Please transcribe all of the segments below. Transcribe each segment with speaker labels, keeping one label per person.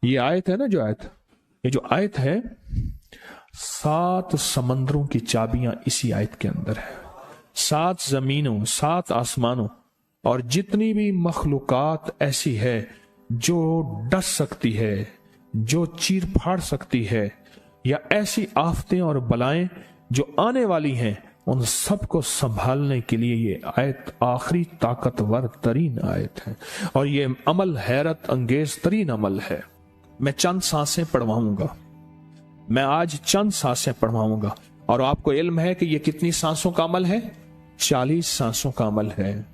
Speaker 1: ये आयत है ना, जो आयत, ये जो आयत है, 7 समंदरों की चाबियां इसी आयत के अंदर है। 7 जमीनों, 7 आसमानों और जितनी भी मखलूकात ऐसी है जो डस सकती है, जो चीर फाड़ सकती है, या ऐसी आफतें और बलाएं जो आने वाली हैं, उन सब को संभालने के लिए ये आयत आखिरी ताकतवर तरीन आयत है। और ये अमल हैरत अंगेज तरीन अमल है। मैं चंद सांसें पढ़वाऊंगा, मैं आज चंद सांसें पढ़वाऊंगा, और आपको इल्म है कि ये कितनी सांसों का अमल है? 40 सांसों का अमल है।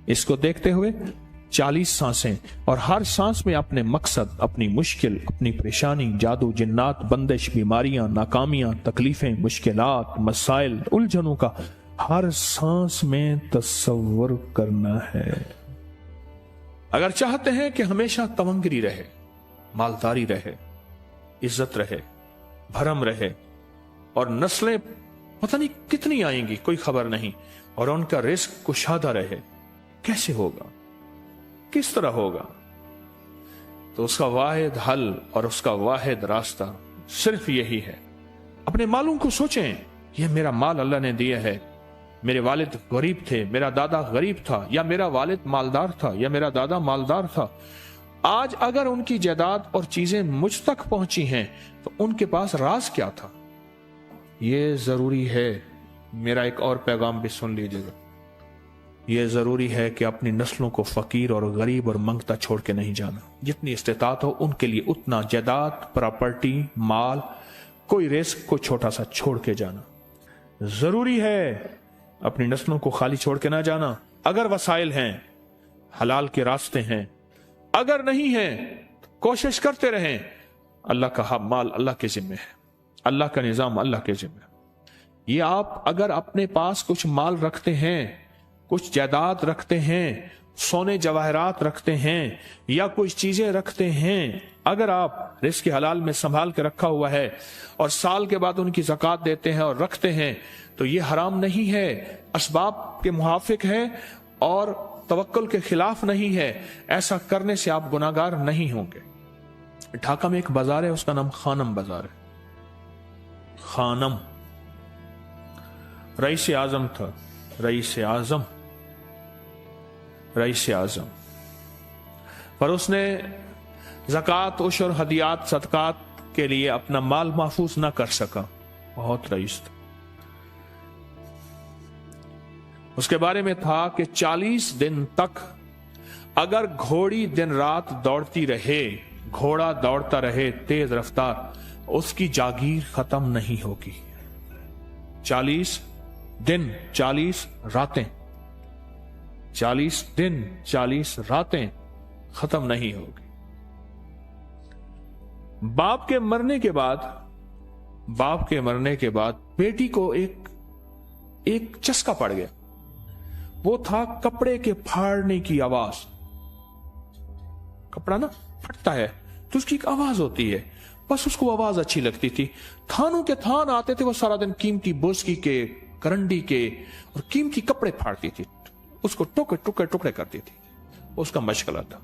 Speaker 1: इसको देखते हुए 40 सांसें, और हर सांस में अपने मकसद, अपनी मुश्किल, अपनी परेशानी, जादू, जिन्नात, बंदिश, बीमारियां, नाकामियां, तकलीफें, मुश्किलात, मसाइल, उलझनों का हर सांस में तसव्वुर करना है। अगर चाहते हैं कि हमेशा तवंगरी रहे, मालदारी रहे, इज्जत रहे, भरम रहे, और नस्लें पता नहीं कितनी आएंगी कोई खबर नहीं, और उनका रिस्क कुशादा रहे, कैसे होगा, किस तरह होगा? तो उसका वाहिद हल और उसका वाहिद रास्ता सिर्फ यही है। अपने मालों को सोचें, यह मेरा माल अल्लाह ने दिया है, मेरे वालिद गरीब थे, मेरा दादा गरीब था, या मेरा वालिद मालदार था, या मेरा दादा मालदार था। आज अगर उनकी जायदाद और चीजें मुझ तक पहुंची हैं तो उनके पास राज क्या था? ये जरूरी है। मेरा एक और पैगाम भी सुन लीजिएगा। यह जरूरी है कि अपनी नस्लों को फकीर और गरीब और मंगता छोड़ के नहीं जाना। जितनी इस्तेतात हो उनके लिए उतना जायदाद, प्रॉपर्टी, माल, कोई रिस्क को छोटा सा छोड़ के जाना जरूरी है। अपनी नस्लों को खाली छोड़ के ना जाना। अगर वसाइल हैं, हलाल के रास्ते हैं, अगर नहीं हैं तो कोशिश करते रहें। अल्लाह का माल अल्लाह के जिम्मे है, अल्लाह का निजाम अल्लाह के जिम्मे। ये आप अगर अपने पास कुछ माल रखते हैं, कुछ जायदाद रखते हैं, सोने जवाहरात रखते हैं, या कुछ चीजें रखते हैं, अगर आप रिस्क हलाल में संभाल के रखा हुआ है और साल के बाद उनकी ज़कात देते हैं और रखते हैं, तो ये हराम नहीं है, असबाब के मुआफिक है और तवक्कुल के खिलाफ नहीं है। ऐसा करने से आप गुनाहगार नहीं होंगे। ढाका में एक बाजार है, उसका नाम खानम बाजार है। खानम रईस आजम था, रईस आजम, रईस आजम, पर उसने ज़कात, उशर, हदियात, सदकात के लिए अपना माल महफूज ना कर सका। बहुत रईस था। उसके बारे में था कि 40 दिन तक अगर घोड़ी दिन रात दौड़ती रहे, घोड़ा दौड़ता रहे तेज रफ्तार, उसकी जागीर खत्म नहीं होगी। 40 दिन 40 रातें, 40 दिन 40 रातें खत्म नहीं होगी। बाप के मरने के बाद बेटी को एक चस्का पड़ गया। वो था कपड़े के फाड़ने की आवाज। कपड़ा ना फटता है तो उसकी एक आवाज होती है, बस उसको आवाज अच्छी लगती थी। थानों के थान आते थे, वो सारा दिन कीमती बोसकी के, करंडी के और कीमती कपड़े फाड़ती थी, उसको टुकड़े करती थी। उसका मशगला था।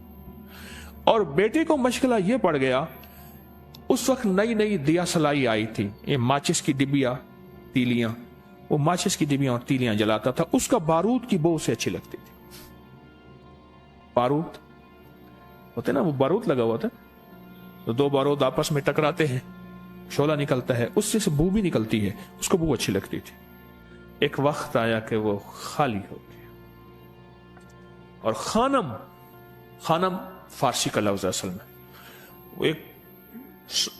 Speaker 1: और बेटे को मशगला यह पड़ गया, उस वक्त नई नई दिया सलाई आई थी, ये माचिस की डिबिया, तीलियां, वो माचिस की डिबियां और तीलियां जलाता था। उसका बारूद की बो उसे अच्छी लगती थी। बारूद होते ना, वो बारूद लगा हुआ था, तो 2 बारूद आपस में टकराते हैं, शोला निकलता है, उससे से बू भी निकलती है, उसको बू अच्छी लगती थी। एक वक्त आया कि वो खाली हो गया। और खानम फारसी का लफ्ज असल में, वो एक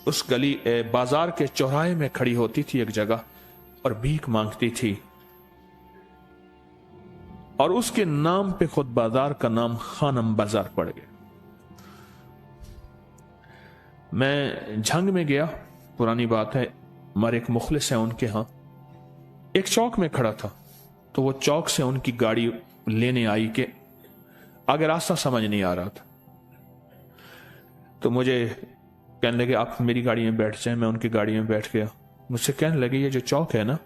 Speaker 1: उस गली बाजार के चौराहे में खड़ी होती थी एक जगह और भीख मांगती थी, और उसके नाम पे खुद बाजार का नाम खानम बाजार पड़ गया। मैं झंग में गया, पुरानी बात है, हमारे एक मुखलिस है उनके यहां, एक चौक में खड़ा था, तो वो चौक से उनकी गाड़ी लेने आई कि आगे रास्ता समझ नहीं आ रहा था, तो मुझे कहने लगे आप मेरी गाड़ी में बैठ जाएं। मैं उनकी गाड़ी में बैठ गया। मुझसे कहने लगे ये जो चौक है ना,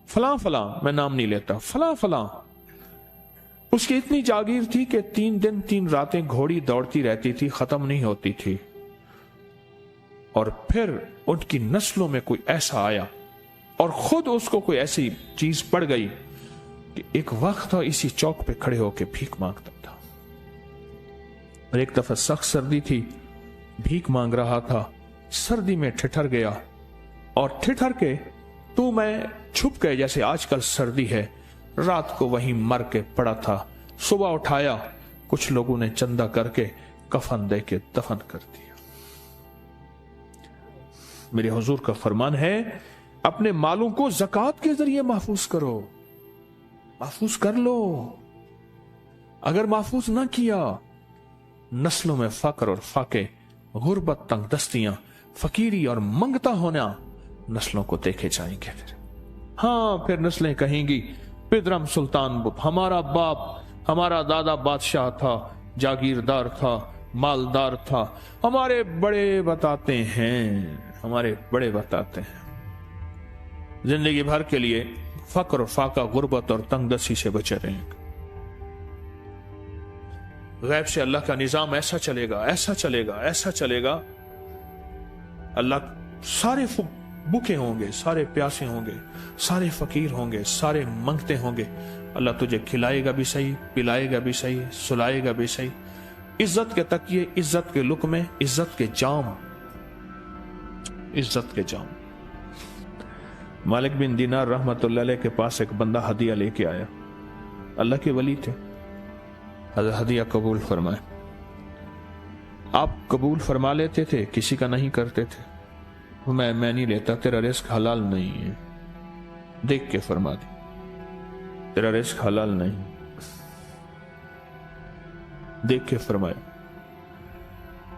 Speaker 1: फलां फलां, मैं नाम नहीं लेता, फलां फलां, उसकी इतनी जागीर थी कि 3 दिन 3 रातें घोड़ी दौड़ती रहती थी, खत्म नहीं होती थी। और फिर उनकी नस्लों में कोई ऐसा आया और खुद उसको कोई ऐसी चीज पड़ गई कि एक वक्त था इसी चौक पे खड़े होकर भीख मांगता था। और एक दफा सख्त सर्दी थी, भीख मांग रहा था, सर्दी में ठिठर गया और ठिठर के तू मैं छुप गए, जैसे आजकल सर्दी है। रात को वहीं मर के पड़ा था। सुबह उठाया, कुछ लोगों ने चंदा करके कफन दे के दफन कर दिया। मेरे हुजूर का फरमान है, अपने मालों को ज़कात के जरिए महफूज करो, महफूज कर लो। अगर महफूज ना किया, नस्लों में फक्र और फाके, गुर्बत, तंगदस्तियां, फकीरी और मंगता होना नस्लों को देखे जाएंगे। फिर नस्लें कहेंगी, पिदरम सुल्तान बुत, हमारा बाप, हमारा दादा बादशाह था, जागीरदार था, मालदार था, हमारे बड़े बताते हैं, हमारे बड़े बताते हैं। जिंदगी भर के लिए फक्र, फाका, गुर्बत और तंगदस्ती से बचे रहेंगे। गैब से अल्लाह का निजाम ऐसा चलेगा, ऐसा चलेगा, ऐसा चलेगा। अल्लाह सारे भूखे होंगे, सारे प्यासे होंगे, सारे फकीर होंगे, सारे मंगते होंगे। अल्लाह तुझे खिलाएगा भी सही, पिलाएगा भी सही, सुलाएगा भी सही। इज्जत के तकिए, इज्जत के लुक़मे, इज्जत के जाम, इज्जत के जाम। मालिक बिन दीनार रहमतुल्लाह अलैह के पास एक बंदा हदिया लेके आया। अल्लाह के वली थे। हदिया कबूल फरमाए। आप कबूल फरमा लेते थे, किसी का नहीं करते थे। मैं नहीं लेता, तेरा रिस्क हलाल नहीं है। देख के फरमा दी, तेरा रिस्क हलाल नहीं। देख के फरमाया,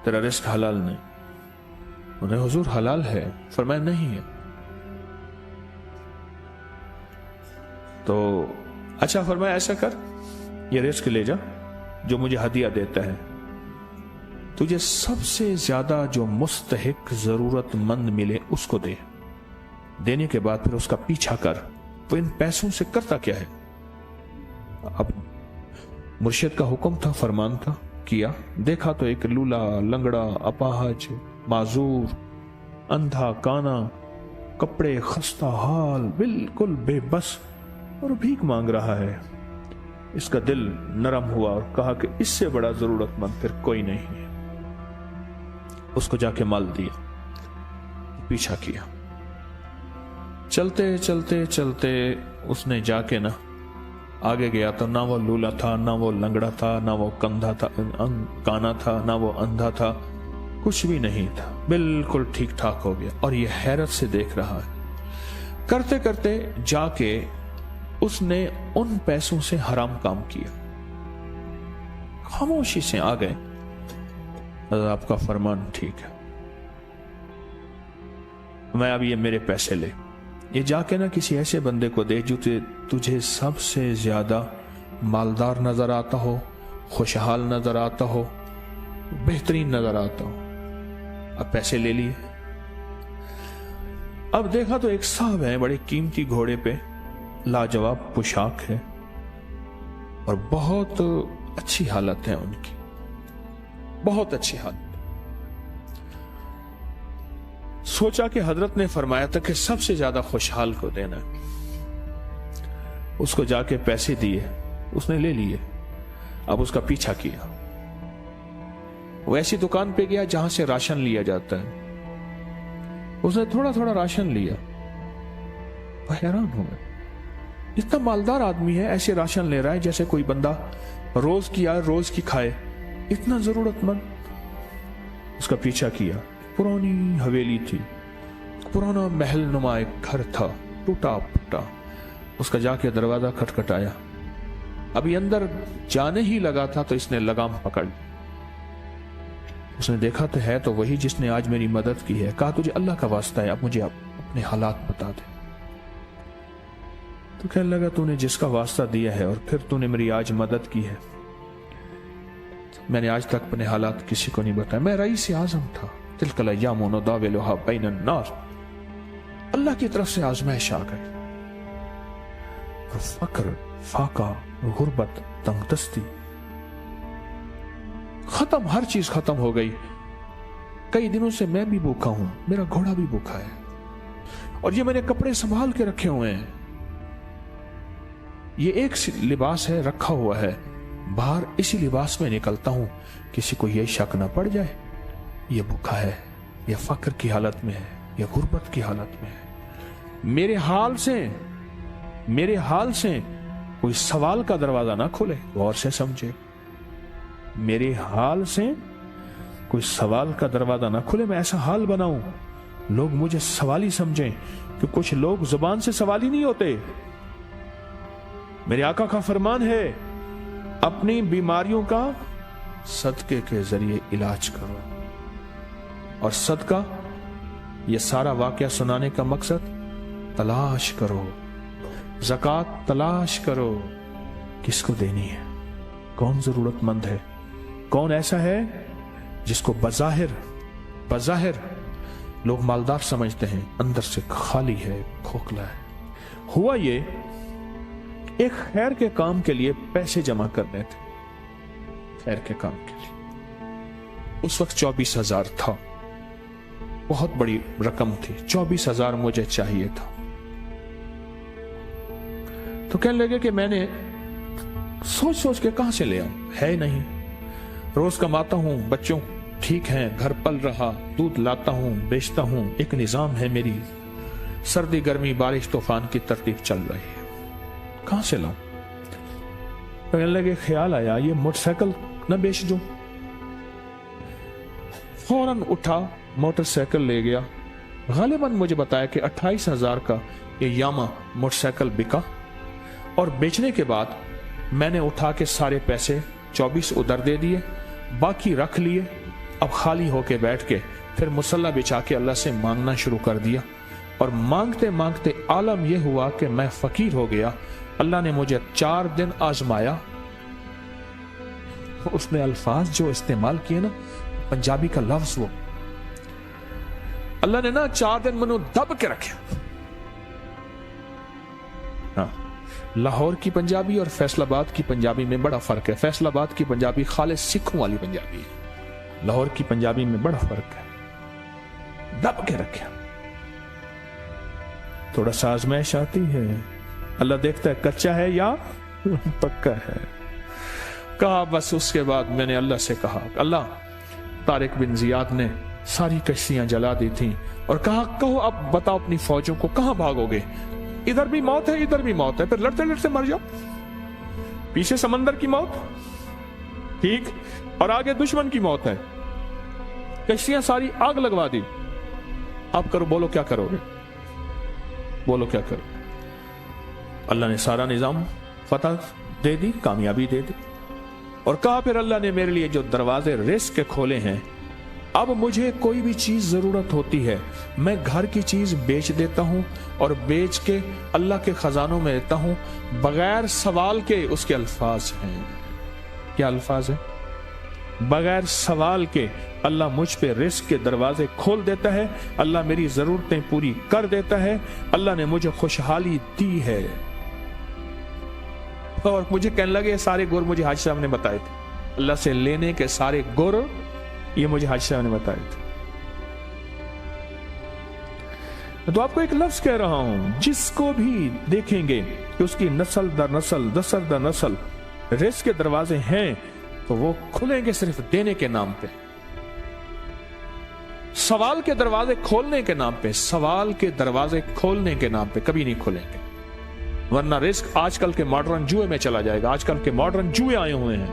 Speaker 1: तेरा रिस्क हलाल नहीं। उन्हें हुजूर हलाल है, फरमाया नहीं है। तो अच्छा फरमाया, ऐसा कर, ये रिस्क ले जा जो मुझे हदिया देता है। तुझे सबसे ज्यादा जो मुस्तहिक, जरूरतमंद मिले उसको दे। देने के बाद फिर उसका पीछा कर। वो इन पैसों से करता क्या है? अब मुर्शिद का हुक्म था, फरमान था, किया। देखा तो एक लूला, लंगड़ा, अपाहज, माजूर, अंधा, काना, कपड़े खस्ता हाल, बिल्कुल बेबस, और भीख मांग रहा है। इसका दिल नरम हुआ और कहा कि इससे बड़ा जरूरतमंद फिर कोई नहीं है। उसको जाके माल दिया, पीछा किया। चलते चलते चलते उसने जाके ना आगे गया तो ना वो लूला था, ना वो लंगड़ा था, ना वो कंधा था, काना था, ना वो अंधा था, कुछ भी नहीं था, बिल्कुल ठीक ठाक हो गया। और ये हैरत से देख रहा है। करते करते जाके उसने उन पैसों से हराम काम किया। खामोशी से आ गए, आपका फरमान ठीक है, मैं अब ये मेरे पैसे ले, ये जाके ना किसी ऐसे बंदे को दे जो तुझे सबसे ज्यादा मालदार नजर आता हो, खुशहाल नजर आता हो, बेहतरीन नजर आता हो। अब पैसे ले लिए। अब देखा तो एक साहब है, बड़े कीमती घोड़े पे, लाजवाब पोशाक है और बहुत अच्छी हालत है उनकी, बहुत अच्छी हालत। सोचा कि हजरत ने फरमाया था कि सबसे ज्यादा खुशहाल को देना है। उसको जाके पैसे दिए, उसने ले लिए। अब उसका पीछा किया। वो ऐसी दुकान पे गया जहां से राशन लिया जाता है। उसने थोड़ा थोड़ा राशन लिया। वह हैरान हो गया, इतना मालदार आदमी है, ऐसे राशन ले रहा है जैसे कोई बंदा रोज की आए रोज की खाए, इतना जरूरतमंद। उसका पीछा किया। पुरानी हवेली थी, पुराना महल नुमा एक घर था, टूटा फूटा। उसका जाके दरवाजा खटखटाया। अभी अंदर जाने ही लगा था तो इसने लगाम पकड़ ली। उसने देखा तो है तो वही जिसने आज मेरी मदद की है। कहा तुझे अल्लाह का वास्ता है, अब मुझे अपने हालात बता दे। तो कहने लगा तूने जिसका वास्ता दिया है और फिर तूने मेरी आज मदद की है, मैंने आज तक अपने हालात किसी को नहीं बताया। मैं रईस आज़म था। तिलकल अय्यामु नुदाविलुहा बैनन नास। अल्लाह की तरफ से आजमाइश आ गई और फक्र, फाका, गुर्बत, तंगदस्ती खत्म, हर चीज खत्म हो गई। कई दिनों से मैं भी भूखा हूं, मेरा घोड़ा भी भूखा है, और ये मैंने कपड़े संभाल के रखे हुए हैं, ये एक लिबास है रखा हुआ है, बाहर इसी लिबास में निकलता हूं, किसी को ये शक ना पड़ जाए ये भूखा है, ये फक्र की हालत में है, ये गुर्बत की हालत में है। मेरे हाल से कोई सवाल का दरवाजा ना खोले, गौर से समझे, मेरे हाल से कोई सवाल का दरवाजा ना खुले, मैं ऐसा हाल बनाऊं लोग मुझे सवाली समझें, कि कुछ लोग जुबान से सवाली नहीं होते। मेरे आका का फरमान है, अपनी बीमारियों का सदके के जरिए इलाज करो। और सदका, ये सारा वाकया सुनाने का मकसद, तलाश करो, ज़कात तलाश करो, किसको देनी है, कौन जरूरतमंद है, कौन ऐसा है जिसको बज़ाहिर लोग मालदार समझते हैं, अंदर से खाली है, खोखला है। हुआ ये, एक खैर के काम के लिए पैसे जमा करने थे, खैर के काम के लिए। उस वक्त 24,000 था, बहुत बड़ी रकम थी, 24,000 मुझे चाहिए था। तो कहने लगे कि मैंने सोच के कहां से ले आऊं, है नहीं, रोज कमाता हूं, बच्चों ठीक हैं, घर पल रहा, दूध लाता हूं, बेचता हूं, एक निजाम है मेरी, सर्दी गर्मी बारिश तूफान की तरतीब चल रही है, कहां से लाऊं। तो कहने लगे, ख्याल आया ये मोटरसाइकिल न बेच दूं। फौरन उठा, मोटरसाइकिल ले गया। गालिबन मुझे बताया कि 28,000 का ये यामा मोटरसाइकिल बिका, और बेचने के बाद मैंने उठा के सारे पैसे 24 उधर दे दिए, बाकी रख लिए। अब खाली होके बैठ के फिर मुसल्ला बिछा के अल्लाह से मांगना शुरू कर दिया, और मांगते मांगते आलम यह हुआ कि मैं फकीर हो गया। अल्लाह ने मुझे 4 दिन आजमाया। उसने अल्फाज जो इस्तेमाल किए ना, पंजाबी का लफ्ज, वो अल्लाह ने ना 4 दिन मनु दब के रखे। हाँ, लाहौर की पंजाबी और फैसलाबाद की पंजाबी में बड़ा फर्क है। फैसलाबाद की पंजाबी खालिस सिखों वाली पंजाबी है, लाहौर की पंजाबी में बड़ा फर्क है। दब के रखे, थोड़ा सा आजमाइश आती है, अल्लाह देखता है कच्चा है या पक्का है। कहा, बस उसके बाद मैंने अल्लाह से कहा, अल्लाह, तारिक बिन जियाद ने सारी कश्तियां जला दी थी, और कहा, कहो अब बताओ अपनी फौजों को कहां भागोगे, इधर भी मौत है, इधर भी मौत है, फिर लड़ते लड़ते मर जाओ, पीछे समंदर की मौत, ठीक, और आगे दुश्मन की मौत है, कश्तियां सारी आग लगवा दी, आप करो, बोलो क्या करोगे, बोलो क्या करो। अल्लाह ने सारा निजाम फतह दे दी, कामयाबी दे दी, और कहा फिर अल्लाह ने मेरे लिए जो दरवाजे रिस्क के खोले हैं, अब मुझे कोई भी चीज जरूरत होती है, मैं घर की चीज बेच देता हूं, और बेच के अल्लाह के खजानों में देता हूं, बगैर सवाल के। उसके अल्फाज हैं, क्या अल्फाज है, बगैर सवाल के अल्लाह मुझ पे रिस्क के दरवाजे खोल देता है, अल्लाह मेरी जरूरतें पूरी कर देता है, अल्लाह ने मुझे खुशहाली दी है। और मुझे कहने लगे, सारे गुर मुझे हाजी साहब ने बताए थे, अल्लाह से लेने के सारे गुर ये मुझे हाजी साहब ने बताए थे। तो आपको एक लफ्ज कह रहा हूं, जिसको भी देखेंगे कि उसकी नस्ल दर नस्ल, दसर दर नस्ल रिस्क के दरवाजे हैं, तो वो खुलेंगे सिर्फ देने के नाम पे, सवाल के दरवाजे खोलने के नाम पे, सवाल के दरवाजे खोलने के नाम पे कभी नहीं खुलेंगे, वरना रिस्क आजकल के मॉडर्न जुए में चला जाएगा। आजकल के मॉडर्न जुए आए हुए हैं।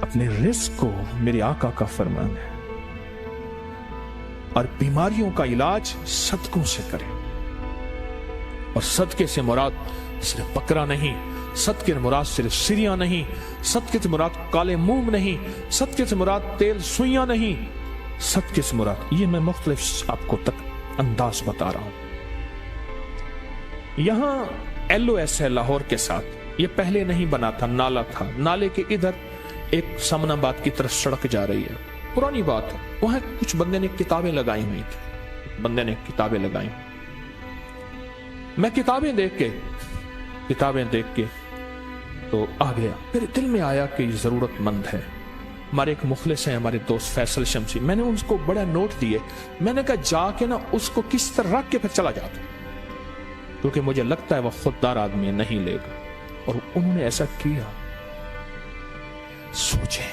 Speaker 1: अपने रिस्क को मेरे आका का फरमान है, और बीमारियों का इलाज सदकों से करें। और सदके से मुराद सिर्फ बकरा नहीं, सदके से मुराद सिर्फ सिरिया नहीं, सदके से मुराद काले मूंग नहीं, सदके से मुराद तेल सुइयां नहीं, सदके से मुराद, ये मैं मुख्तलिफ आपको तक अंदाज बता रहा हूं। यहां LOS है लाहौर के साथ, ये पहले नहीं बना था, नाला था, नाले के इधर एक समनाबाद की तरफ सड़क जा रही है, पुरानी बात है। वहां कुछ बंदे ने किताबें लगाई हुई थी, बंदे ने किताबें लगाई। मैं किताबें देख के तो आ गया, फिर दिल में आया कि जरूरतमंद है, ہمارے ایک مخلص ہیں ہمارے دوست فیصل شمسی، میں نے اس کو بڑا نوٹ دیے، میں نے کہا جا کے نا اس کو کس طرح رکھ کے پھر چلا جاتا، کیونکہ مجھے لگتا ہے وہ خوددار آدمی نہیں لے گا، اور انہوں نے ایسا کیا۔ سوچیں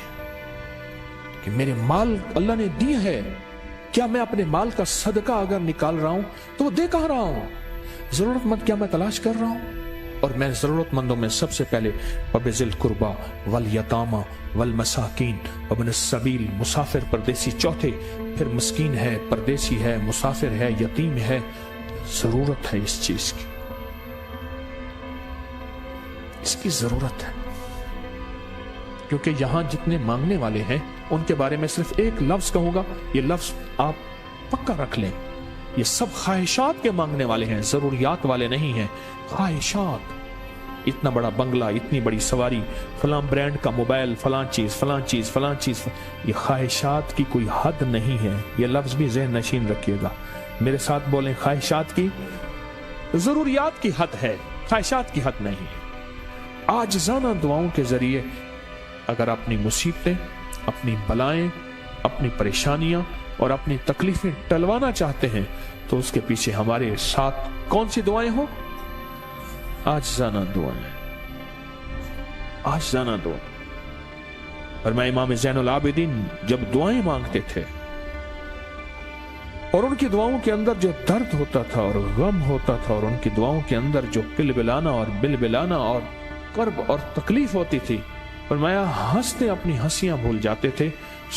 Speaker 1: کہ میرے مال اللہ نے دی ہے، کیا میں اپنے مال کا صدقہ اگر نکال رہا ہوں تو وہ دے کہاں رہا ہوں؟ ضرورت مند کیا میں تلاش کر رہا ہوں؟ اور میں ضرورت مندوں میں سب سے پہلے وبذل القربا والیتاما والمساکین وابن السبیل، مسافر پردیسی چوتھے، پھر مسکین ہے، پردیسی ہے، مسافر ہے، یتیم ہے، ضرورت ہے اس چیز کی، اس کی ضرورت ہے، کیونکہ یہاں جتنے مانگنے والے ہیں ان کے بارے میں صرف ایک لفظ کہوں گا، یہ لفظ آپ پکا رکھ لیں، یہ سب خواہشات کے مانگنے والے ہیں، ضروریات والے نہیں ہیں، خواہشات۔ اتنا بڑا بنگلہ، اتنی بڑی سواری، فلاں برانڈ کا موبائل، فلاں چیز فلاں چیز فلاں چیز، یہ خواہشات کی کوئی حد نہیں ہے، یہ لفظ بھی ذہن نشین رکھیے گا، میرے ساتھ بولیں، خواہشات کی، ضروریات کی حد ہے، خواہشات کی حد نہیں ہے۔ عاجزانہ دعاؤں کے ذریعے اگر اپنی مصیبتیں، اپنی بلائیں، اپنی پریشانیاں اور اپنی تکلیفیں ٹلوانا چاہتے ہیں تو اس کے پیچھے ہمارے ساتھ کون سی دعائیں ہوں؟ عاجزانہ دعائیں، عاجزانہ دعائیں۔ اور میں امام زین العابدین جب دعائیں مانگتے تھے اور ان کی دعاؤں کے اندر جو درد ہوتا تھا اور غم ہوتا تھا، اور ان کی دعاؤں کے اندر جو پلبلانا اور بلبلانا اور کرب اور تکلیف ہوتی تھی، فرمایا ہنستے اپنی ہنسیاں بھول جاتے تھے،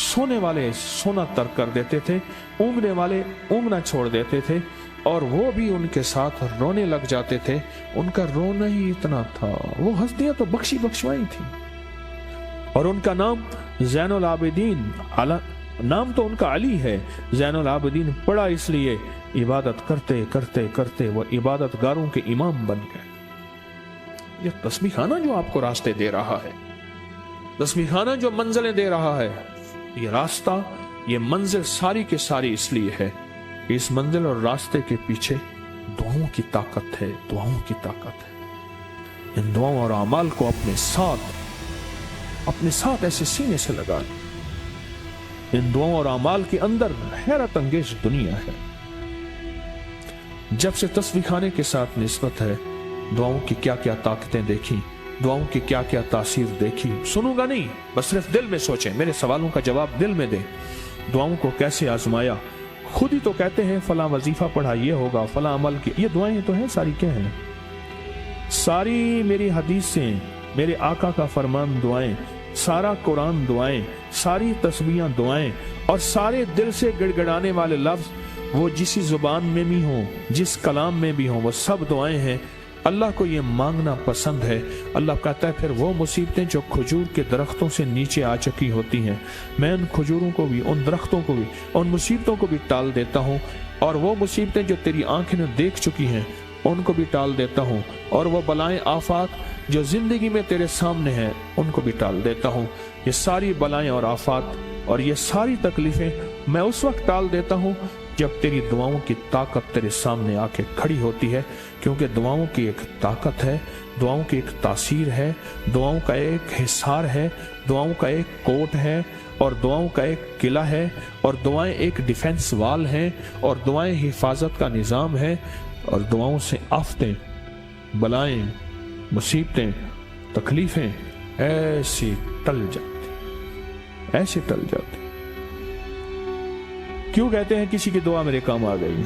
Speaker 1: سونے والے سونا ترک کر دیتے تھے، اونگنے والے اونگنا چھوڑ دیتے تھے، اور وہ بھی ان کے ساتھ رونے لگ جاتے تھے۔ ان کا رونا ہی اتنا تھا، وہ ہنسیاں تو بخشی بخشوائی تھی، اور ان کا نام زین العابدین، نام تو ان کا علی ہے، زین العابدین پڑا اس لیے عبادت کرتے کرتے کرتے وہ عبادت گاروں کے امام بن گئے۔ یہ تسبیح خانہ جو آپ کو راستے دے رہا ہے، تسبیح خانہ جو منزلیں دے رہا ہے، یہ راستہ، یہ منزل ساری کے ساری اس لیے ہے کہ اس منزل اور راستے کے پیچھے دعاؤں کی طاقت ہے، دعاؤں کی طاقت ہے۔ ان دعاؤں اور اعمال کو اپنے ساتھ ایسے سینے سے لگا لیں۔ ان دعاؤں اور اعمال کے اندر حیرت انگیز دنیا ہے۔ جب سے تسبیح خانے کے ساتھ نسبت ہے، دعاؤں کی کیا کیا طاقتیں دیکھی، دعاؤں کی کیا کیا تاثیر دیکھی، سنوں گا نہیں، بس صرف دل میں سوچیں، میرے سوالوں کا جواب دل میں دیں۔ دعاؤں کو کیسے آزمایا، خود ہی تو کہتے ہیں فلاں وظیفہ پڑھا یہ ہوگا، فلاں عمل کی، یہ دعائیں تو ہیں، ساری کیا ہیں؟ ساری میری حدیثیں، میرے آقا کا فرمان دعائیں، سارا قرآن دعائیں، ساری تسبیحاں دعائیں، اور سارے دل سے گڑ گڑانے والے لفظ وہ جسی زبان میں بھی ہوں، جس کلام میں بھی ہوں، وہ سب دعائیں ہیں۔ اللہ کو یہ مانگنا پسند ہے۔ اللہ کہتا ہے پھر وہ مصیبتیں جو کھجور کے درختوں سے نیچے آ چکی ہوتی ہیں، میں ان کھجوروں کو بھی، ان درختوں کو بھی، ان مصیبتوں کو بھی ٹال دیتا ہوں، اور وہ مصیبتیں جو تیری آنکھیں نے دیکھ چکی ہیں ان کو بھی ٹال دیتا ہوں، اور وہ بلائیں آفات جو زندگی میں تیرے سامنے ہیں ان کو بھی ٹال دیتا ہوں۔ یہ ساری بلائیں اور آفات اور یہ ساری تکلیفیں میں اس وقت ٹال دیتا ہوں جب تیری دعاؤں کی طاقت تیرے سامنے آ کے کھڑی ہوتی ہے، کیونکہ دعاؤں کی ایک طاقت ہے، دعاؤں کی ایک تاثیر ہے، دعاؤں کا ایک حصار ہے، دعاؤں کا ایک کوٹ ہے، اور دعاؤں کا ایک قلعہ ہے، اور دعائیں ایک ڈیفنس وال ہیں، اور دعائیں حفاظت کا نظام ہے، اور دعاؤں سے آفتیں، بلائیں، مصیبتیں، تکلیفیں ایسی ٹل جاتی، ایسی ٹل جاتی۔ کیوں کہتے ہیں کسی کی دعا میرے کام آ گئی؟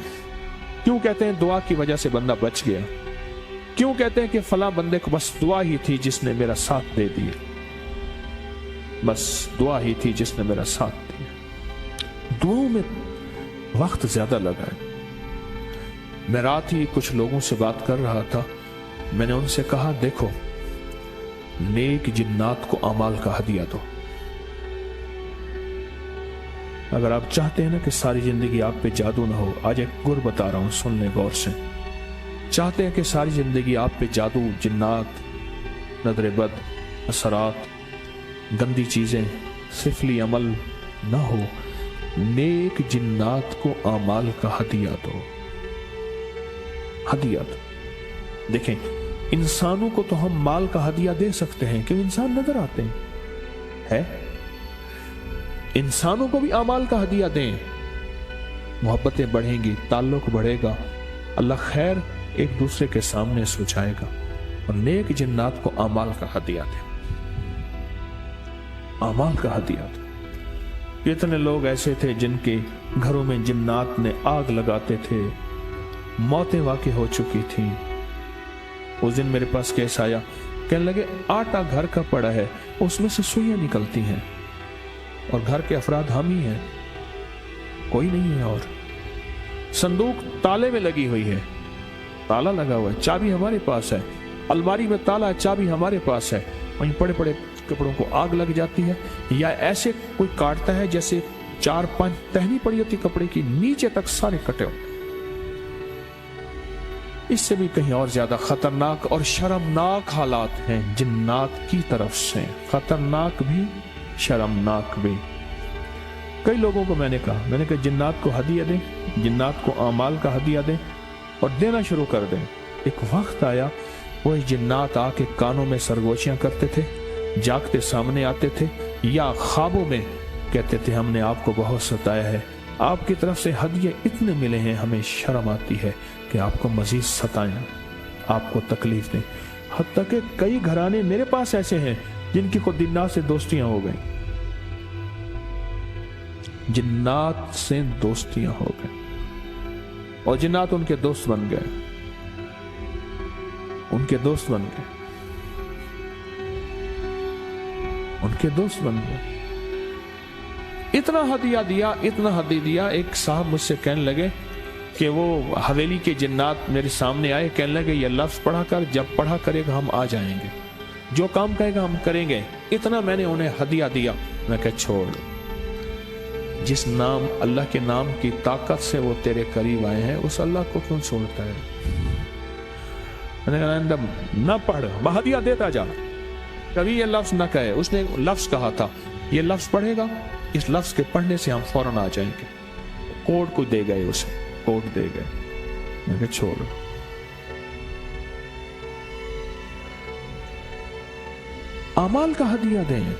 Speaker 1: کیوں کہتے ہیں دعا کی وجہ سے بندہ بچ گیا؟ کیوں کہتے ہیں کہ فلاں بندے کو بس دعا ہی تھی جس نے میرا ساتھ دے دیا، بس دعا ہی تھی جس نے میرا ساتھ دیا؟ دعاؤں میں وقت زیادہ لگا ہے۔ میں رات ہی کچھ لوگوں سے بات کر رہا تھا، میں نے ان سے کہا دیکھو، نیک جنات کو اعمال کا ہدیہ دو۔ اگر آپ چاہتے ہیں نا کہ ساری زندگی آپ پہ جادو نہ ہو، آج ایک گر بتا رہا ہوں، سن لیں غور سے۔ چاہتے ہیں کہ ساری زندگی آپ پہ جادو، جنات، نظر بد، اثرات، گندی چیزیں، سفلی عمل نہ ہو، نیک جنات کو اعمال کا ہدیہ دو، ہدیہ دو۔ دیکھیں، انسانوں کو تو ہم مال کا ہدیہ دے سکتے ہیں کہ انسان نظر آتے ہیں، इंसानों को भी अमाल का हदिया दें, मोहब्बतें बढ़ेंगी, ताल्लुक बढ़ेगा, अल्लाह खैर एक दूसरे के सामने सुझाएगा। और नेक जिन्नात को अमाल का हदिया दें, अमाल का हदिया दें। कितने लोग ऐसे थे जिनके घरों में जिन्नात ने आग लगाते थे, मौतें वाक़ई हो चुकी थी। उस दिन मेरे पास केस आया, कहने लगे आटा घर का पड़ा है, उसमें से सुइयां निकलती हैं और घर के अफराद हम ही हैं, कोई नहीं है। और संदूक ताले में लगी हुई है, ताला लगा हुआ है, चाबी हमारे पास है, अलमारी में ताला, चाबी हमारे पास है, वहीं पड़े पड़े कपड़ों को आग लग जाती है। या ऐसे कोई काटता है जैसे 4-5 टहनी पड़ी होती कपड़े की, नीचे तक सारे कटे हो। इससे भी कहीं और ज्यादा खतरनाक और शर्मनाक हालात हैं जिन्नात की तरफ से, खतरनाक भी शर्मनाक भी। कई लोगों को मैंने कहा जिन्नात को हदिया दें, जिन्नात को अमाल का हदिया दें और देना शुरू कर दें। एक वक्त आया वही जिन्नात आके कानों में सरगोशियां करते थे, जागते सामने आते थे या ख्वाबों में कहते थे हमने आपको बहुत सताया है, आपकी तरफ से हदिये इतने मिले हैं, हमें शर्म आती है कि आपको मजीद सताएं, आपको तकलीफ दें। हत्ता कि कई घराने मेरे पास ऐसे हैं जिनकी खुद जिन्नात से दोस्तियां हो गई, जिन्नात से दोस्तियां हो गई और जिन्नात उनके दोस्त बन गए, उनके दोस्त बन गए, उनके दोस्त बन गए। इतना हदिया दिया, इतना हदिया दिया। एक साहब मुझसे कहने लगे कि वो हवेली के जिन्नात मेरे सामने आए, कहने लगे ये लफ्ज पढ़ा कर, जब पढ़ा करेगा हम आ जाएंगे, जो काम कहेगा हम करेंगे। इतना मैंने उन्हें हदिया दिया। मैं कहा छोड़, जिस नाम अल्लाह के नाम की ताकत से वो तेरे करीब आए हैं, उस अल्लाह को क्यों छोड़ता है? मैंने कहा न पढ़, हदिया देता जा, कभी ये लफ्ज न कहे। उसने लफ्ज कहा था, ये लफ्ज पढ़ेगा, इस लफ्ज के पढ़ने से हम फौरन आ जाएंगे। कोड को दे गए, उसे कोड दे गए। मैंने छोड़, अमाल का हदिया दें।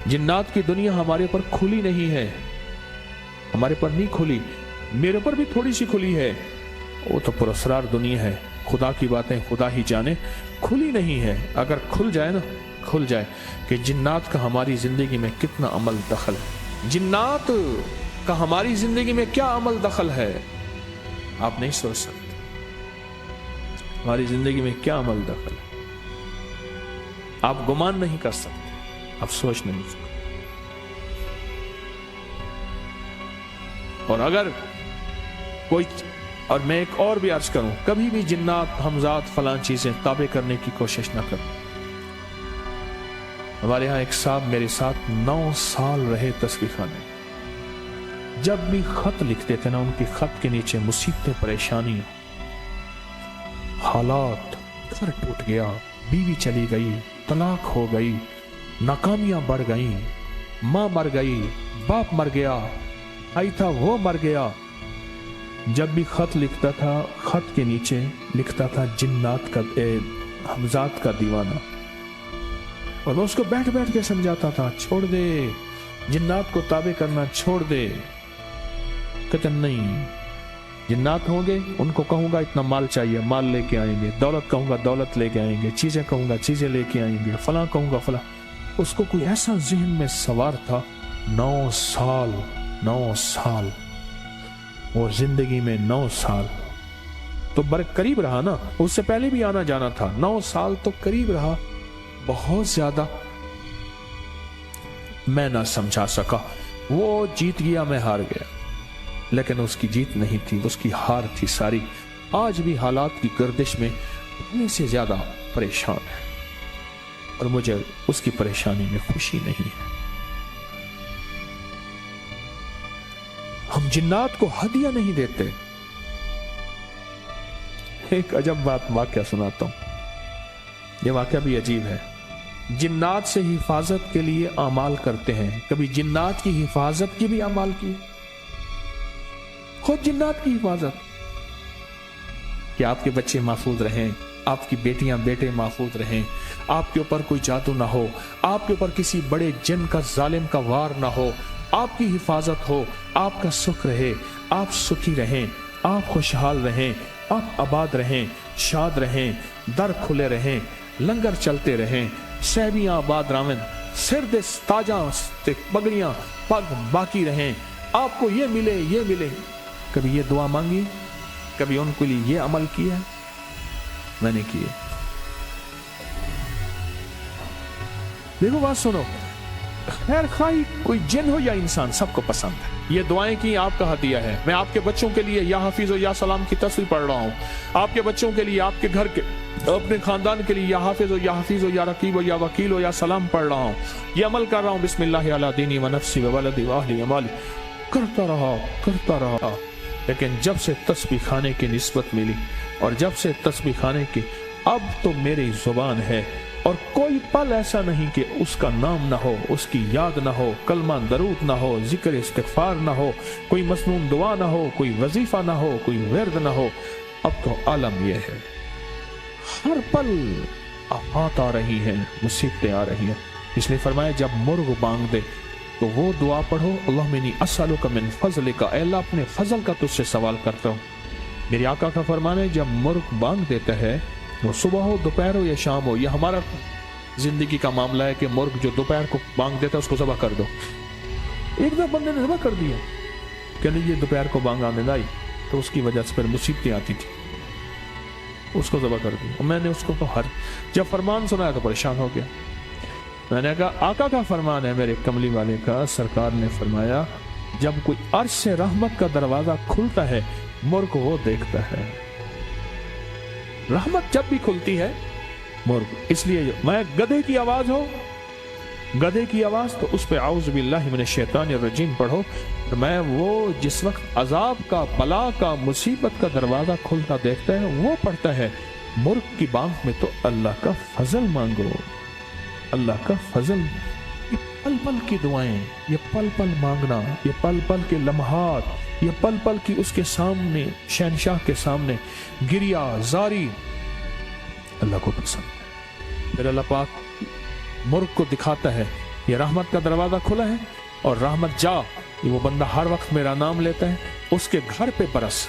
Speaker 1: जिन्नात की दुनिया हमारे पर खुली नहीं है, हमारे पर नहीं खुली, मेरे पर भी थोड़ी सी खुली है। वो तो पुरस्कार दुनिया है, खुदा की बातें खुदा ही जाने, खुली नहीं है। अगर खुल जाए ना, खुल जाए कि जिन्नात का हमारी जिंदगी में कितना अमल दखल है, जिन्नात का हमारी जिंदगी में क्या अमल दखल है, आप नहीं सोच सकते। हमारी जिंदगी में क्या अमल दखल है, आप गुमान नहीं कर सकते, आप सोच नहीं सकते। और अगर कोई, और मैं एक और भी अर्ज करूं, कभी भी जिन्नात, हमजात, फलां चीजें ताबे करने की कोशिश ना करो। हमारे यहां एक साहब मेरे साथ 9 साल रहे तस्वीर खाने। जब भी खत लिखते थे ना, उनके खत के नीचे मुसीबतें, परेशानियां, हालात, घर टूट गया, बीवी चली गई, तलाक हो गई, नाकामियां बढ़ गई, मां मर गई, बाप मर गया, आई था वो मर गया। जब भी खत लिखता था, खत के नीचे लिखता था जिन्नात का, हमजात का दीवाना। और मैं उसको बैठ बैठ के समझाता था, छोड़ दे, जिन्नात को ताबे करना छोड़ दे। कहते नहीं, जिन्नात होंगे, उनको कहूंगा इतना माल चाहिए, माल लेके आएंगे, दौलत कहूंगा दौलत लेके आएंगे, चीजें कहूंगा चीजें लेके आएंगे, फलां कहूंगा फलां। उसको कोई ऐसा जहन में सवार था। 9 साल और जिंदगी में 9 साल तो करीब रहा ना, उससे पहले भी आना जाना था। 9 साल तो करीब रहा, बहुत ज्यादा मैं ना समझा सका। वो जीत गया, मैं हार गया, लेकिन उसकी जीत नहीं थी, उसकी हार थी सारी। आज भी हालात की गर्दिश में पहले से ज्यादा परेशान है और मुझे उसकी परेशानी में खुशी नहीं है। हम जिन्नात को हदिया नहीं देते। एक अजब बात वाकया सुनाता हूं, यह वाकया भी अजीब है। जिन्नात से हिफाजत के लिए अमाल करते हैं, कभी जिन्नात की हिफाजत की भी अमाल की, खुद जिन्नात की हिफाजत कि आपके बच्चे महफूज रहें, आपकी बेटियां बेटे महफूज रहें, आपके ऊपर कोई जादू ना हो, आपके ऊपर किसी बड़े जिन का जालिम का वार ना हो, आपकी हिफाजत हो, आपका सुख रहे, आप सुखी रहें, आप खुशहाल रहें, आप आबाद रहें, शाद रहें, दर खुले रहें, लंगर चलते रहें, सहबियां आबाद रावन, सिर दे ताजा ते पगड़ियां पग बाकी रहें, आपको ये मिले ये मिले। कभी ये दुआ मांगी, कभी उनके लिए ये अमल किया? मैंने किए। देखो बात सुनो, खैर खाई कोई जिन हो या इंसान, सबको पसंद है। ये दुआएं की आपका हदिया है। मैं आपके बच्चों के लिए या हाफिज हो या सलाम की तस्वीर पढ़ रहा हूँ, आपके बच्चों के लिए, आपके घर के, अपने खानदान के लिए या हाफिज हो या हफीज हो या रकीब हो या वकील हो या सलाम पढ़ रहा हूँ, ये अमल कर रहा हूँ। बिस्मिल्लाह अला दीनी व नफ्सी व वलदी व अहली व माली, करता रहा। लेकिन जब से तस्बीह खाने की निस्बत मिली और जब से तस्बीह खाने की अब तो मेरी जुबान है और कोई पल ऐसा नहीं कि उसका नाम ना हो, उसकी याद ना हो, कलमा दरूद ना हो, जिक्र इस्तिगफार ना हो, कोई मसनून दुआ ना हो, कोई वजीफा ना हो, कोई विर्द ना हो। अब तो आलम यह है, हर पल आफत आ रही है, मुसीबतें आ रही हैं। इसलिए फरमाया जब मुर्ग बांग दे तो वो दुआ पढ़ो, अल्लाहुम्मा इन्नी अस्अलुका मिन फज़लिका, अल्लाह अपने फजल का तुझसे सवाल करता हूँ। मेरे आका का फरमान है जब मुर्ग बांग देता है, वो सुबह हो, दोपहर हो या शाम हो, यह हमारा जिंदगी का मामला है कि मुर्ग जो दोपहर को बांग देता है उसको ज़बह कर दो। एक दफा बंदे ने ज़बह कर दिया, कहने ये दोपहर को बांग आने लाई तो उसकी वजह से फिर मुसीबतें आती थी, उसको ज़बह कर दिया। मैंने उसको तो जब फरमान सुनाया तो परेशान हो गया। मैंने कहा आका का फरमान है मेरे कमली वाले का, सरकार ने फरमाया जब कोई अर्श से रहमत का दरवाजा खुलता है मुर्ग वो देखता है। रहमत जब भी खुलती है मुर्ग, इसलिए मैं गधे की आवाज हो, गधे की आवाज तो उस पे आउज़ बिल्लाहि मिनश शैतानिर रजीम पढ़ो। तो मैं वो जिस वक्त अजाब का, बला का, मुसीबत का दरवाजा खुलता देखता है वो पढ़ता है। मुर्ग की बांग में तो अल्लाह का फजल मांगो, अल्लाह का फजल। ये पल पल की दुआएं, ये पल पल मांगना, ये पल पल के लम्हात, ये पल पल की उसके सामने, शहनशाह के सामने गिरिया जारी अल्लाह को पसंद है। फिर अल्लाह पाक मुर्ग को दिखाता है ये रहमत का दरवाजा खुला है और रहमत जा, ये वो बंदा हर वक्त मेरा नाम लेता है, उसके घर पे बरस,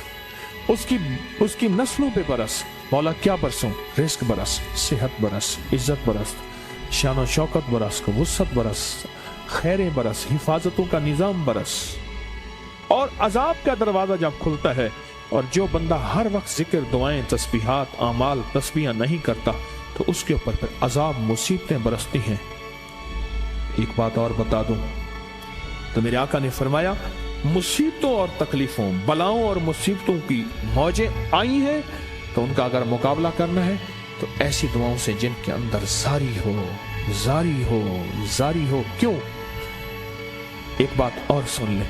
Speaker 1: उसकी नस्लों पे बरस। मौला क्या बरसों? रिस्क बरस, सेहत बरस, इज्जत बरस, शान और शौकत बरस, वुसअत बरस, खैरें बरस, हिफाजतों का निजाम बरस। और अजाब का दरवाजा जब खुलता है और जो बंदा हर वक्त जिक्र, दुआएं, तस्बीहात, आमाल, तस्बीहां नहीं करता तो उसके ऊपर फिर अजाब, मुसीबतें बरसती हैं। एक बात और बता दूं, तो मेरे आका ने फरमाया मुसीबतों और तकलीफों, बलाओं और मुसीबतों की मौजें आई हैं तो उनका अगर मुकाबला करना है तो ऐसी दुआओं से जिनके अंदर जारी हो, जारी हो, जारी हो। क्यों? एक बात और सुन ले,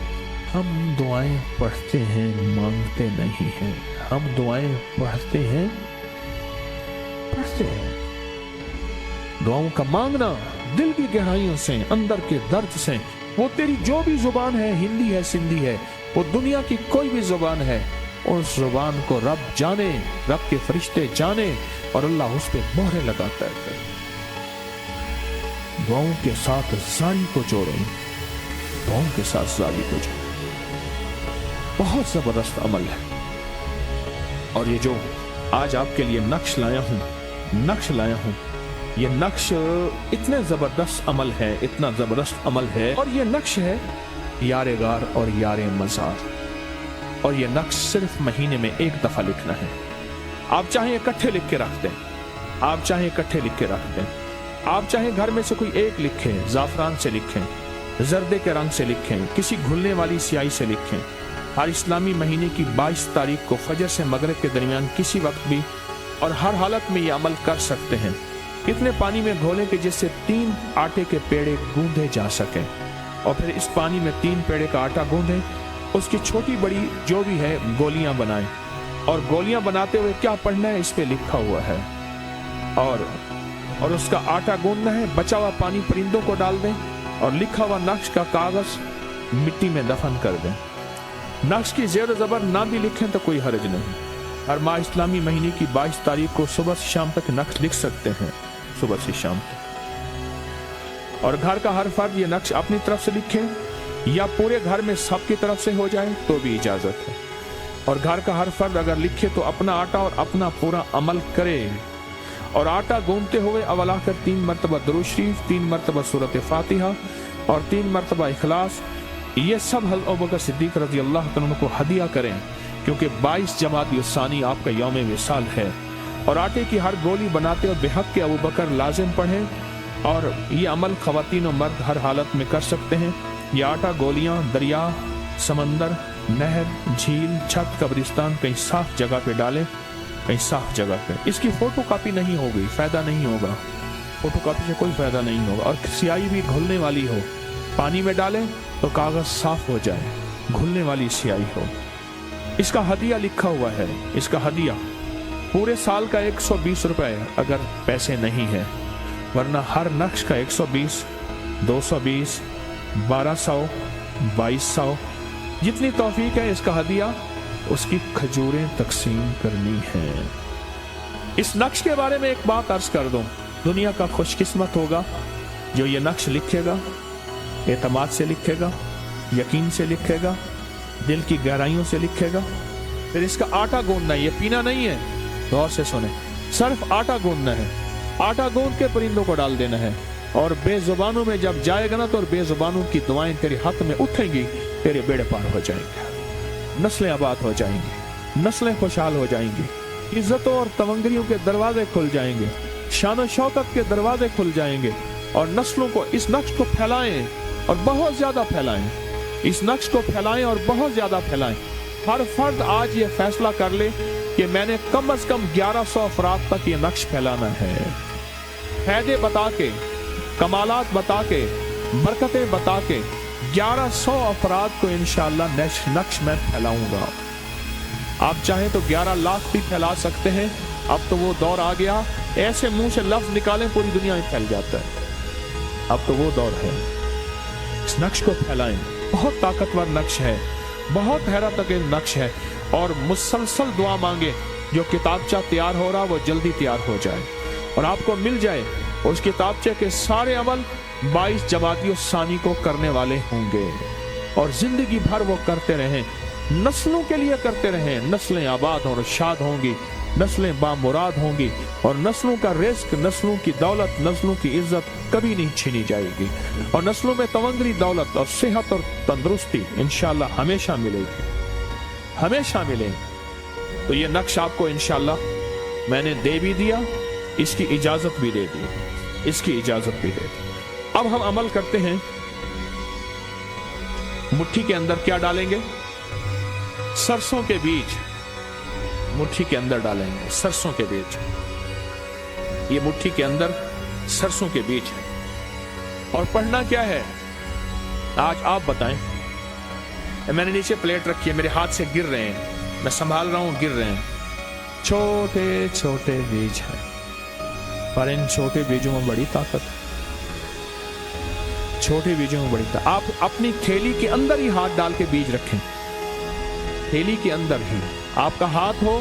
Speaker 1: हम दुआएं पढ़ते हैं, मांगते नहीं हैं। हम दुआएं पढ़ते हैं। दुआओं का मांगना दिल की गहराइयों से, अंदर के दर्द से। वो तेरी जो भी जुबान है, हिंदी है, सिंधी है, वो दुनिया की कोई भी जुबान है, उस जुबान को रब जाने, रब के फरिश्ते जाने और अल्लाह उस पे मोहरे लगाता है। दुआओं के साथ जारी को जोड़ें, दुआओं के साथ जारी को जोड़ें। बहुत जबरदस्त अमल है। और ये जो आज आपके लिए नक्श लाया हूं, ये नक्श इतने जबरदस्त अमल है, इतना जबरदस्त अमल है। और ये नक्श है यारे गार और यारे मजार। और ये नक्श सिर्फ महीने में एक दफा लिखना है। आप चाहे इकट्ठे लिख के रख दें, आप चाहे इकट्ठे लिख के रख दें, आप चाहे घर में से कोई एक लिखें, जाफरान से लिखें, जर्दे के रंग से लिखें, किसी घुलने वाली स्याही से लिखें। हर इस्लामी महीने की 22 तारीख को फजर से मगरिब के दरमियान किसी वक्त भी और हर हालत में ये अमल कर सकते हैं। इतने पानी में घोलें कि जिससे 3 आटे के पेड़े गूंदे जा सकें और फिर इस पानी में 3 पेड़े का आटा गूंदें, उसकी छोटी बड़ी जो भी है गोलियां बनाएं और गोलियां बनाते हुए क्या पढ़ना है इस पे लिखा हुआ है। और उसका आटा गूंदना है, बचा हुआ पानी परिंदों को डाल दें और लिखा हुआ नक्श का कागज मिट्टी में दफन कर दें। नक्श की जेर जबर ना भी लिखें तो कोई हर्ज नहीं, हर माह इस्लामी महीने की 22 तारीख को सुबह से शाम तक नक्श लिख सकते हैं, सुबह से शाम तक। और घर का हर फर्द ये नक्श अपनी तरफ से लिखे या पूरे घर में सबकी तरफ से हो जाए तो भी इजाजत है। और घर का हर फर्द अगर लिखे तो अपना आटा और अपना पूरा अमल करे। और आटा गूंथते हुए अव्वल आखिर 3 मरतबा दुरूद शरीफ, 3 मरतबा सूरत फातिहा और 3 मरतबा इखलास, ये सब हज़रत अबू बकर सिद्दीक रज़ी अल्लाह तआला अन्हु को हदिया करें, क्योंकि 22 जमादी उस्सानी आपका यौम विसाल है। और आटे की हर गोली बनाते और बेहक के अबू बकर लाजिम पढ़ें। और ये अमल खवातीन और मर्द हर हालत में कर सकते हैं। ये आटा गोलियां दरिया, समंदर, नहर, झील, छत, कब्रिस्तान कहीं साफ जगह पे डालें, कहीं साफ जगह पे। इसकी फोटो कॉपी नहीं होगी, फायदा नहीं होगा, फोटो कॉपी से कोई फायदा नहीं होगा। और स्याही भी घुलने वाली हो, पानी में डालें तो कागज साफ हो जाए, घुलने वाली स्याही हो। इसका हदिया लिखा हुआ है, इसका हदिया पूरे साल का 120 रुपए अगर पैसे नहीं है, वरना हर नक्श का 120, 220, 1200, 2200 जितनी तौफीक है इसका हदिया, उसकी खजूरें तकसीम करनी है। इस नक्श के बारे में एक बात अर्ज कर दूं, दुनिया का खुशकिस्मत होगा जो ये नक्श लिखेगा, एतमाद से लिखेगा, यकीन से लिखेगा, दिल की गहराइयों से लिखेगा। फिर इसका आटा गूंदना है, ये पीना नहीं है, गौर से सुने, सिर्फ आटा गूंदना है। आटा गूंद के परिंदों को डाल देना है। और बेजुबानों में जब जाएगा ना तो बेजुबानों की दुआएं तेरे हाथ में उठेंगी, तेरे बेड़े पार हो जाएंगे, नस्लें आबाद हो जाएंगी, नस्लें खुशहाल हो जाएंगी, इज्जतों और तवंगरियों के दरवाजे खुल जाएंगे, शान शौकत के दरवाजे खुल जाएंगे। और नस्लों को इस नक्श को फैलाएं और बहुत ज्यादा फैलाएं, इस नक्श को फैलाएं और बहुत ज्यादा फैलाएं। हर फर्द आज ये फैसला कर ले कि मैंने कम से कम 1100 अफराद तक ये नक्श फैलाना है। फायदे बता के, कमालात बता के, बरकतें बता के 1100 अफराद को इंशाअल्लाह नक्श में फैलाऊंगा। आप चाहें तो 11 लाख भी फैला सकते हैं। अब तो वो दौर आ गया, ऐसे मुंह से लफ्ज निकालें पूरी दुनिया में फैल जाता है। अब तो वो दौर है, इस नक्श को फैलाएं। बहुत ताकतवर नक्श है, बहुत हैरत अंगेज नक्श है। और मुसलसल दुआ मांगे, जो किताबचा तैयार हो रहा वो जल्दी तैयार हो जाए और आपको मिल जाए। उस किताबचे के सारे अमल 22 जमाती सानी को करने वाले होंगे और जिंदगी भर वो करते रहें, नस्लों के लिए करते रहें। नस्लें आबाद और शाद होंगी, नस्लें बामुराद होंगी और नस्लों का रिस्क, नस्लों की दौलत, नस्लों की इज्जत कभी नहीं छीनी जाएगी। और नस्लों में तवंगरी दौलत और सेहत और तंदुरुस्ती इंशाअल्लाह हमेशा मिलेगी, हमेशा मिलेगी। तो ये नक्श आपको इंशाअल्लाह मैंने दे भी दिया, इसकी इजाजत भी दे दी, इसकी इजाजत भी दे दी। अब हम अमल करते हैं। मुट्ठी के अंदर क्या डालेंगे? सरसों के बीज मुट्ठी के अंदर डालेंगे, सरसों के बीज। ये मुट्ठी के अंदर सरसों के बीज है। और पढ़ना क्या है आज आप बताएं। मैंने नीचे प्लेट रखी है, मेरे हाथ से गिर रहे हैं, मैं संभाल रहा हूं, गिर रहे हैं। छोटे छोटे बीज हैं, पर इन छोटे बीजों में बड़ी ताकत है। छोटे बीजों में बड़ी ताकत। आप अपनी थैली के अंदर ही हाथ डाल के बीज रखें, थैली के अंदर ही आपका हाथ हो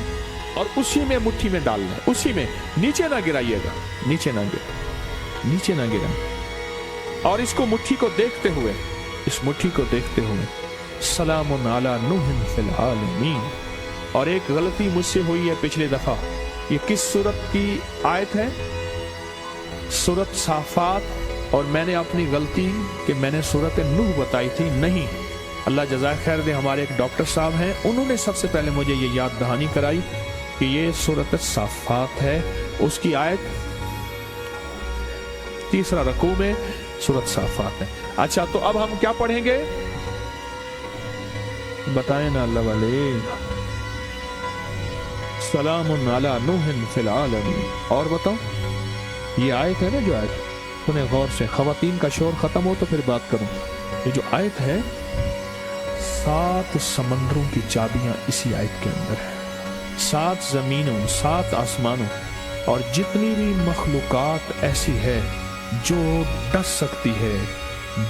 Speaker 1: और उसी में मुट्ठी में डाल लें, उसी में। नीचे ना गिराइएगा, नीचे ना गिरा, नीचे ना गिरा। और इसको मुट्ठी को देखते हुए, इस मुट्ठी को देखते हुए सलामुन अला नूहिन फिल आलमीन। और एक गलती मुझसे हुई है पिछली दफा। ये किस सूरत की आयत है? सूरत साफात। और मैंने अपनी गलती कि मैंने सूरत नूह बताई थी, नहीं। अल्लाह जज़ाए खैर दे, हमारे एक डॉक्टर साहब हैं, उन्होंने सबसे पहले मुझे ये याद दहानी कराई कि ये सूरत साफात है, उसकी आयत 3 रकू में सूरत साफात है। अच्छा, तो अब हम क्या पढ़ेंगे बताएं ना अल्लाह वाले। सलामुन अला नूहिन फिल आलमीन। और बताओ, ये आयत है ना, जो आयत सुने गौर से, खवातीन का शोर खत्म हो तो फिर बात करूं। ये जो आयत है, 7 समंदरों की चाबियां इसी आयत के अंदर है। 7 जमीनों, 7 आसमानों और जितनी भी मखलूकात ऐसी है जो डस सकती है,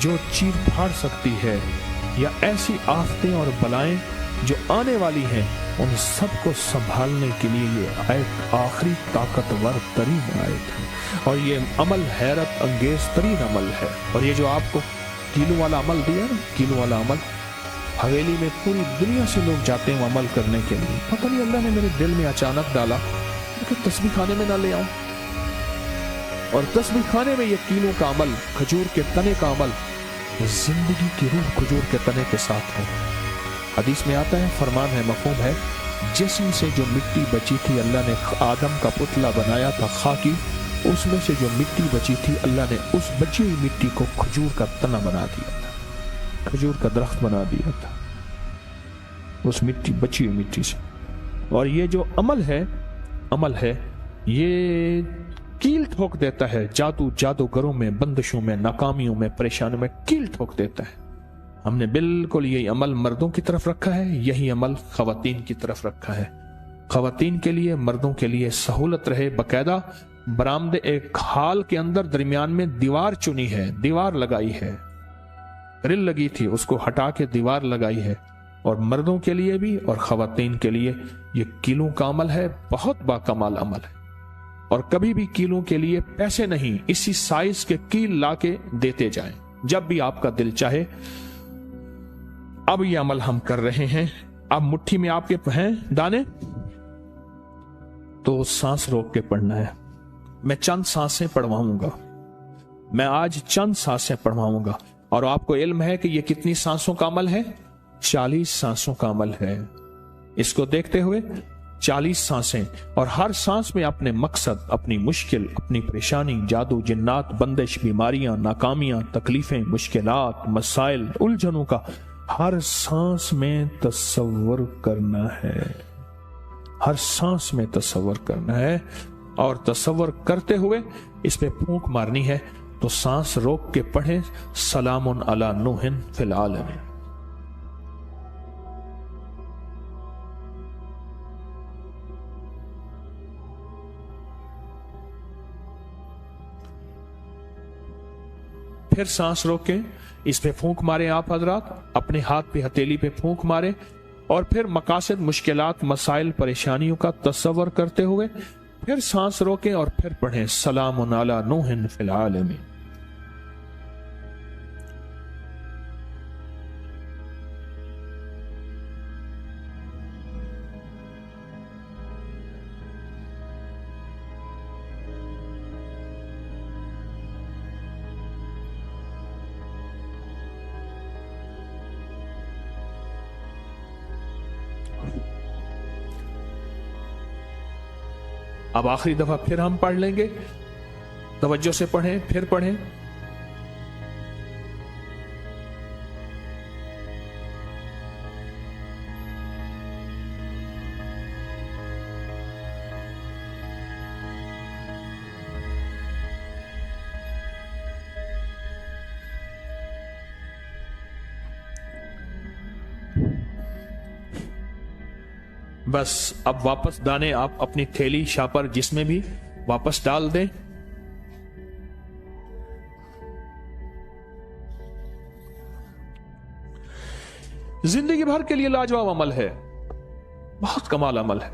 Speaker 1: जो चीर फाड़ सकती है, या ऐसी आफतें और बलाएं जो आने वाली हैं, उन सबको संभालने के लिए ये आयत आखिरी ताकतवर तरीन आयत है। और ये अमल हैरत अंगेज तरीन अमल है। और ये जो आपको किलो वाला अमल दिया ना, किलो वाला अमल, हवेली में पूरी दुनिया से लोग जाते हैं अमल करने के लिए। पता नहीं अल्लाह ने मेरे दिल में अचानक डाला कि तस्बीह खाने में ना ले आऊं, और तस्बीह खाने में ये किलो का अमल, खजूर के तने का अमल, जिंदगी की रूह खजूर के तने के साथ है। हदीस में आता है, फरमान है, मफहूम है, जिस्म से जो मिट्टी बची थी, अल्लाह ने आदम का पुतला बनाया था खाकी, उसमें से जो मिट्टी बची थी अल्लाह ने उस बची हुई मिट्टी को खजूर का तना बना दिया था, खजूर का दरख्त बना दिया था उस मिट्टी, बची हुई मिट्टी से। और ये जो अमल है ये कील ठोक देता है जादूगरों में, बंदिशों में, नाकामियों में, परेशानियों में कील ठोक देता है। हमने बिल्कुल यही अमल मर्दों की तरफ रखा है, यही अमल खवातीन की तरफ रखा है। खवातीन के लिए, मर्दों के लिए सहूलत रहे, बकायदा बरामदे एक हाल के अंदर दरमियान में दीवार चुनी है, दीवार लगाई है, ग्रिल लगी थी, उसको हटा के दीवार लगाई है। और मर्दों के लिए भी और खवातीन के लिए ये कीलों का अमल है, बहुत बाकमाल अमल है। और कभी भी कीलों के लिए पैसे नहीं, इसी साइज के कील लाके देते जाएं जब भी आपका दिल चाहे। अब ये अमल हम कर रहे हैं। अब मुट्ठी में आपके हैं दाने, तो सांस रोक के पढ़ना है। मैं चंद सांसें पढ़वाऊंगा, मैं आज चंद सांसें पढ़वाऊंगा। और आपको इल्म है कि ये कितनी सांसों का अमल है? 40 सांसों का अमल है। इसको देखते हुए 40 सांसें, और हर सांस में अपने मकसद, अपनी मुश्किल, अपनी परेशानी, जादू, जिन्नात, बंदिश, बीमारियां, नाकामियां, तकलीफें, मुश्किलात, मसाइल, उलझनों का हर सांस में तसव्वुर करना है, हर सांस में तसव्वुर करना है। और तसव्वुर करते हुए इस पे फूंक मारनी है। तो सांस रोक के पढ़े, सलामुन अला नूहिन फिल आलमीन। फिर सांस रोके, इस पे फूंक मारे आप हजरात, अपने हाथ पे हथेली पे फूंक मारे, और फिर मकासद, मुश्किलात, मसाइल, परेशानियों का तसव्वुर करते हुए फिर सांस रोके और फिर पढ़ें, सलामुन अला नूहिन फिल आलमीन। अब आखिरी दफा फिर हम पढ़ लेंगे, तवज्जो से पढ़ें, फिर पढ़ें। बस अब वापस दाने आप अपनी थैली, शापर, जिसमें भी वापस डाल दें। जिंदगी भर के लिए लाजवाब अमल है, बहुत कमाल अमल है।